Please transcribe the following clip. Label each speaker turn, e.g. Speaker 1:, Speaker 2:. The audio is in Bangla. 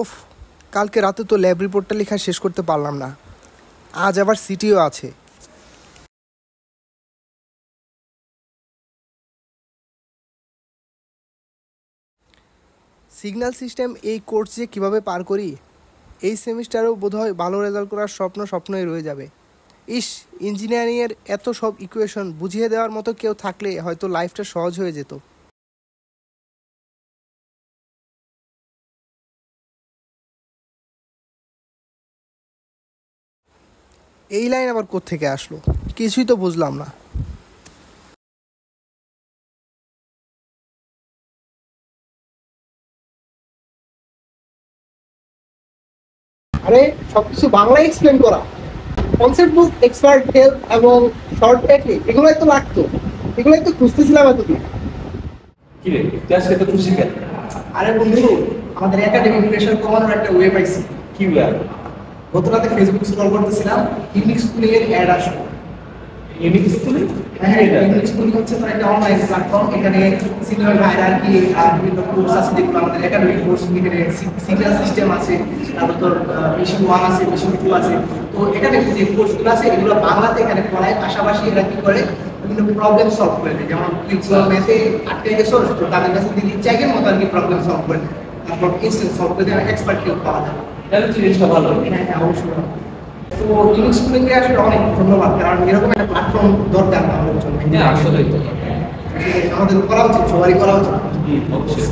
Speaker 1: ওফ, কালকে রাতে তো ল্যাব রিপোর্টটা লেখা শেষ করতে পারলাম না। আজ আবার সিটিও আছে। সিগন্যাল সিস্টেম এই কোর্স যে কীভাবে পার করি, এই সেমিস্টারেও বোধহয় ভালো রেজাল্ট করার স্বপ্ন স্বপ্নই রয়ে যাবে। ইস, ইঞ্জিনিয়ারিংয়ের এত সব ইকুয়েশন বুঝিয়ে দেওয়ার মতো কেউ থাকলে হয়তো লাইফটা সহজ হয়ে যেত। এই লাইন আবার কোত্থেকে আসলো, কিছুই তো বুঝলাম না।
Speaker 2: আরে সবকিছু বাংলায় এক্সপ্লেন করা, কনসেপ্ট বুক, এক্সপার্ট হেল্প এবং শর্ট টেকনিক এগুলোই তো লাগতো। এগুলোই তো খুঁজতেছিলাম এতদিন।
Speaker 3: কি রে, তুই আজকে তো খুশি কেন?
Speaker 2: আরে বন্ধু, আমাদের একাডেমিক প্রেশার কমানোর একটা ওয়ে পাইছি।
Speaker 3: কি ব্যাপার?
Speaker 2: গত রাতে ফেসবুক স্ক্রল করতেছিলাম, ইউনিক স্কুলিং এর অ্যাড আসলো।
Speaker 3: ইউনিক স্কুলে?
Speaker 2: হ্যাঁ, ইউনিক স্কুলিং হচ্ছে তো একটা অনলাইন প্ল্যাটফর্ম। এখানে সিনিয়র হায়ারার্কি আর বিভিন্ন কোর্স আছে, যেগুলো আমাদের একাডেমিক কোর্স। এখানে সিগন্যাল সিস্টেম আছে, তারপর তোর মেশিন 1 আছে, মেশিন 2 আছে। তো এখানে যে কোর্সগুলো আছে এগুলো বাংলাতে এখানে পড়ায়, পাশাপাশি এরা কি করে বিভিন্ন প্রবলেম সলভ করে দেয়। যেমন মেসে আটকে গেছো, তো তাদের কাছে দিদি চ্যাগের মতো আর কি প্রবলেম সলভ করে দেয়। তারপর ইনস্ট্যান্ট সলভ করে দেয়, এক্সপার্ট হেল্প পাওয়া যায়।
Speaker 3: তাহলে তো জিনিসটা ভালো।
Speaker 2: হ্যাঁ হ্যাঁ, অবশ্যই। তো ইউনিক স্কুলিংকে আসলে অনেক ধন্যবাদ, কারণ এরকম একটা প্ল্যাটফর্ম দরকার আমাদের জন্য।
Speaker 3: হ্যাঁ, আসলেই তো।
Speaker 2: আমাদের করা উচিত, সবারই করা উচিত।
Speaker 3: অবশ্যই।